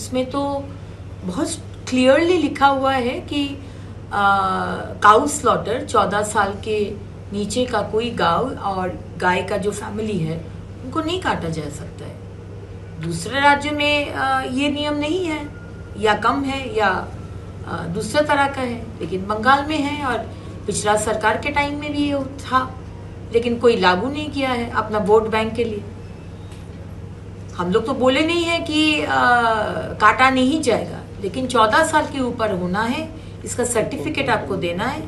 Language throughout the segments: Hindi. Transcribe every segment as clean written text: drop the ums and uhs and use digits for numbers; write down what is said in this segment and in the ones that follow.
उसमें तो बहुत क्लियरली लिखा हुआ है कि काउ स्लॉटर 14 साल के नीचे का कोई गाय और गाय का जो फैमिली है उनको नहीं काटा जा सकता है। दूसरे राज्य में ये नियम नहीं है या कम है या दूसरे तरह का है, लेकिन बंगाल में है और पिछला सरकार के टाइम में भी ये था, लेकिन कोई लागू नहीं किया है अपना वोट बैंक के लिए। हम लोग तो बोले नहीं है कि काटा नहीं जाएगा, लेकिन 14 साल के ऊपर होना है, इसका सर्टिफिकेट आपको देना है।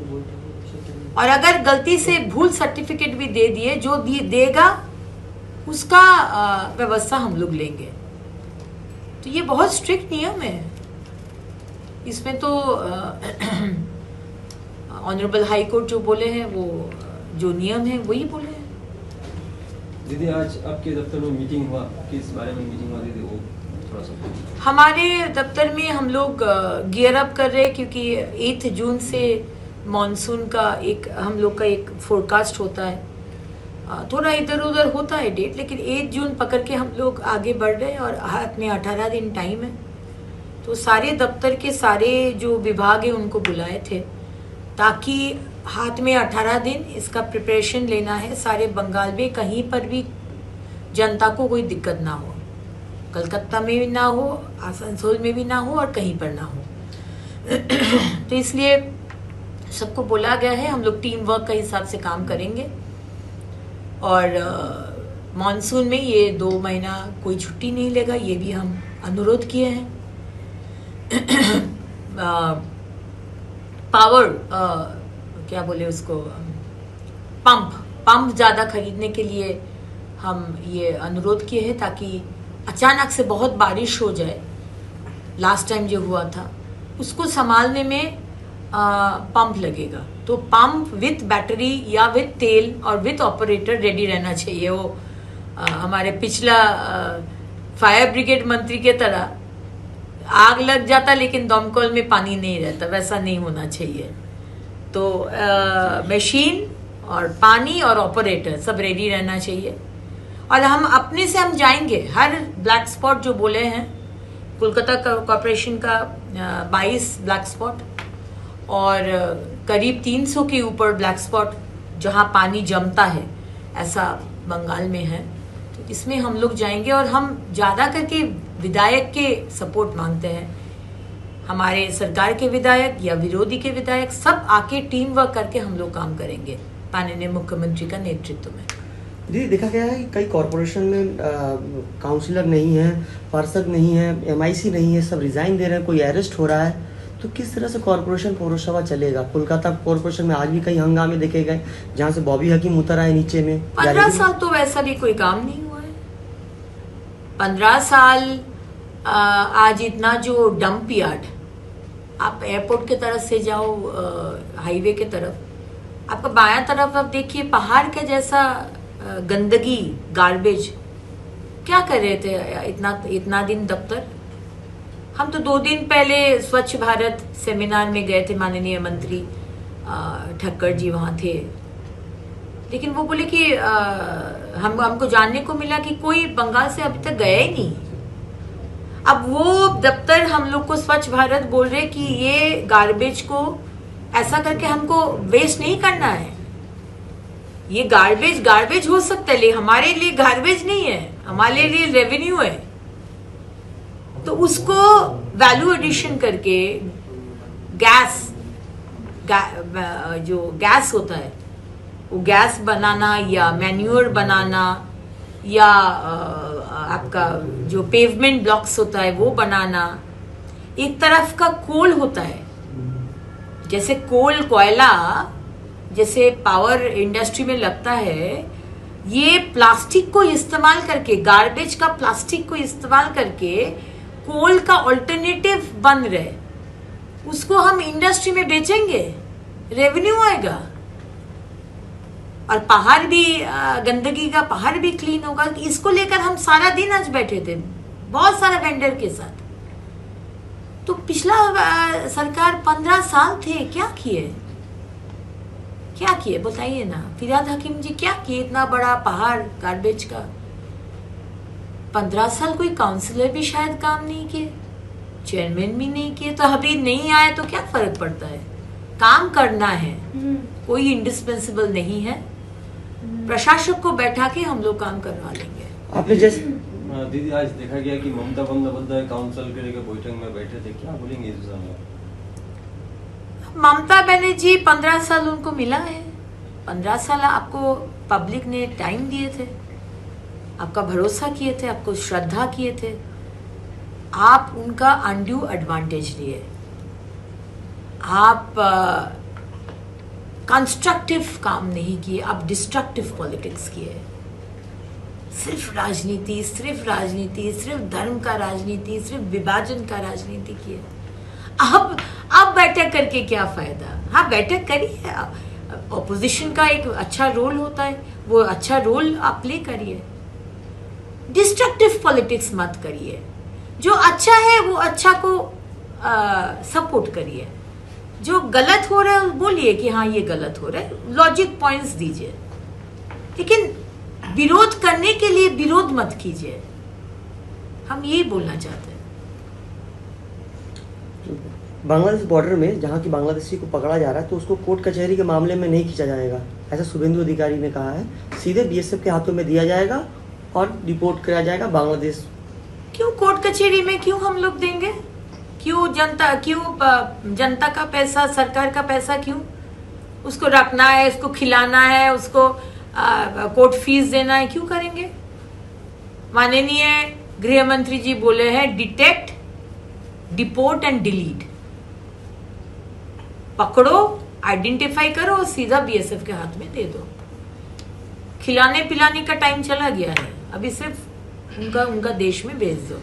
और अगर गलती से भूल सर्टिफिकेट भी दे दिए, जो देगा उसका व्यवस्था हम लोग लेंगे। तो ये बहुत स्ट्रिक्ट नियम है। इसमें तो ऑनरेबल हाई कोर्ट जो बोले हैं वो जो नियम है वही बोले हैं। दीदी आज आपके दफ्तर में मीटिंग हुआ, किस बारे में मीटिंग हुआ दीदी, वो थोड़ा सा। हमारे दफ्तर में हम लोग गियर अप कर रहे हैं, क्योंकि 8 जून से मॉनसून का हम लोग का एक फोरकास्ट होता है। थोड़ा इधर उधर होता है डेट, लेकिन 8 जून पकड़ के हम लोग आगे बढ़ रहे हैं और हाथ में 18 दिन टाइम है। तो सारे दफ्तर के सारे जो विभाग है उनको बुलाए थे, ताकि हाथ में 18 दिन इसका प्रिपरेशन लेना है। सारे बंगाल में कहीं पर भी जनता को कोई दिक्कत ना हो, कलकत्ता में भी ना हो, आसनसोल में भी ना हो और कहीं पर ना हो। तो इसलिए सबको बोला गया है। हम लोग टीम वर्क का हिसाब से काम करेंगे और मॉनसून में ये 2 महीना कोई छुट्टी नहीं लेगा, ये भी हम अनुरोध किए हैं। पावर क्या बोले उसको, पंप ज़्यादा खरीदने के लिए हम ये अनुरोध किए हैं, ताकि अचानक से बहुत बारिश हो जाए। लास्ट टाइम जो हुआ था उसको संभालने में पंप लगेगा, तो पंप विथ बैटरी या विथ तेल और विथ ऑपरेटर रेडी रहना चाहिए। वो हमारे पिछला फायर ब्रिगेड मंत्री के तरह आग लग जाता लेकिन दमकल में पानी नहीं रहता, वैसा नहीं होना चाहिए। तो मशीन और पानी और ऑपरेटर सब रेडी रहना चाहिए। और हम अपने से हम जाएंगे हर ब्लैक स्पॉट जो बोले हैं, कोलकाता कॉर्पोरेशन का 22 ब्लैक स्पॉट और करीब 300 के ऊपर ब्लैक स्पॉट जहां पानी जमता है, ऐसा बंगाल में है। तो इसमें हम लोग जाएंगे और हम ज़्यादा करके विधायक के सपोर्ट मांगते हैं। हमारे सरकार के विधायक या विरोधी के विधायक सब आके टीम वर्क करके हम लोग काम करेंगे माननीय मुख्यमंत्री का नेतृत्व में। जी, देखा गया है कि कई कॉरपोरेशन में काउंसलर नहीं है, पार्षद नहीं है, MIC नहीं है, सब रिजाइन दे रहे हैं, कोई अरेस्ट हो रहा है। तो किस तरह से कॉरपोरेशन पौरसभा चलेगा? कोलकाता कॉरपोरेशन में आज भी कई हंगामे देखे गए, जहां से बॉबी हकीम उतर आए नीचे में। 15 साल तो वैसा भी कोई काम नहीं हुआ है। 15 साल आज इतना जो डंप यार्ड, आप एयरपोर्ट की तरफ से जाओ, हाईवे के तरफ, आपका बायां तरफ आप देखिए पहाड़ के जैसा गंदगी, गार्बेज। क्या कर रहे थे इतना दिन दफ्तर? हम तो 2 दिन पहले स्वच्छ भारत सेमिनार में गए थे, माननीय मंत्री ठक्कर जी वहाँ थे, लेकिन वो बोले कि हमको जानने को मिला कि कोई बंगाल से अभी तक गया ही नहीं। अब वो दफ्तर हम लोग को स्वच्छ भारत बोल रहे कि ये गार्बेज को ऐसा करके हमको वेस्ट नहीं करना है। ये गार्बेज हो सकता है, लेकिन हमारे लिए गार्बेज नहीं है, हमारे लिए रेवेन्यू है। तो उसको वैल्यू एडिशन करके जो गैस होता है वो गैस बनाना या मैन्योर बनाना या आपका जो पेवमेंट ब्लॉक्स होता है वो बनाना। एक तरफ का कोल होता है, जैसे कोयला जैसे पावर इंडस्ट्री में लगता है, ये प्लास्टिक को इस्तेमाल करके, गार्बेज का प्लास्टिक को इस्तेमाल करके कोल का ऑल्टरनेटिव बन रहे, उसको हम इंडस्ट्री में बेचेंगे, रेवेन्यू आएगा और पहाड़ भी, गंदगी का पहाड़ भी क्लीन होगा। इसको लेकर हम सारा दिन आज बैठे थे बहुत सारे वेंडर के साथ। तो पिछला सरकार 15 साल थे, क्या किए बताइए ना। फिरहाद हकीम जी क्या किए? इतना बड़ा पहाड़ गार्बेज का 15 साल कोई काउंसलर भी शायद काम नहीं किए। चेयरमैन भी नहीं किए, तो अभी नहीं आए तो क्या फर्क पड़ता है, काम करना है, कोई इंडिस्पेंसिबल नहीं है, प्रशासक को बैठा के हम लोग काम करवा लेंगे। आपने जैसे दीदी आज देखा गया कि ममता बंदोपाध्याय काउंसिल के लेकर बैठक में बैठे थे, क्या बोलेंगे इस विषय में? ममता बनर्जी 15 साल उनको मिला है, 15 साल आपको पब्लिक ने टाइम दिए थे, आपका भरोसा किए थे, आपको श्रद्धा किए थे, आप उनका अनड्यू एडवांटेज लिए, आप कंस्ट्रक्टिव काम नहीं किए, आप डिस्ट्रक्टिव पॉलिटिक्स किए, सिर्फ राजनीति, सिर्फ राजनीति, सिर्फ धर्म का राजनीति, सिर्फ विभाजन का राजनीति किए। अब बैठक करके क्या फायदा? हाँ, बैठक करिए, ऑपोजिशन का एक अच्छा रोल होता है, वो अच्छा रोल आप प्ले करिए, डिस्ट्रक्टिव पॉलिटिक्स मत करिए, जो अच्छा है वो अच्छा को सपोर्ट करिए, जो गलत हो रहा है बोलिए कि हाँ ये गलत हो रहा है, लॉजिक पॉइंट्स दीजिए, लेकिन विरोध करने के लिए विरोध मत कीजिए, हम यही बोलना चाहते हैं। बांग्लादेश बॉर्डर में जहाँ की बांग्लादेशी को पकड़ा जा रहा है तो उसको कोर्ट कचहरी के मामले में नहीं खींचा जाएगा, ऐसा शुभेंदु अधिकारी ने कहा है, सीधे बीएसएफ के हाथों में दिया जाएगा और रिपोर्ट किया जाएगा बांग्लादेश। क्यों कोर्ट कचहरी में, क्यों हम लोग देंगे? क्यों जनता का पैसा, सरकार का पैसा क्यों उसको रखना है, उसको खिलाना है, उसको कोर्ट फीस देना है, क्यों करेंगे? माननीय गृह मंत्री जी बोले हैं डिटेक्ट, डिपोर्ट एंड डिलीट, पकड़ो, आइडेंटिफाई करो और सीधा बीएसएफ के हाथ में दे दो। खिलाने पिलाने का टाइम चला गया है, अभी सिर्फ उनका देश में भेज दो।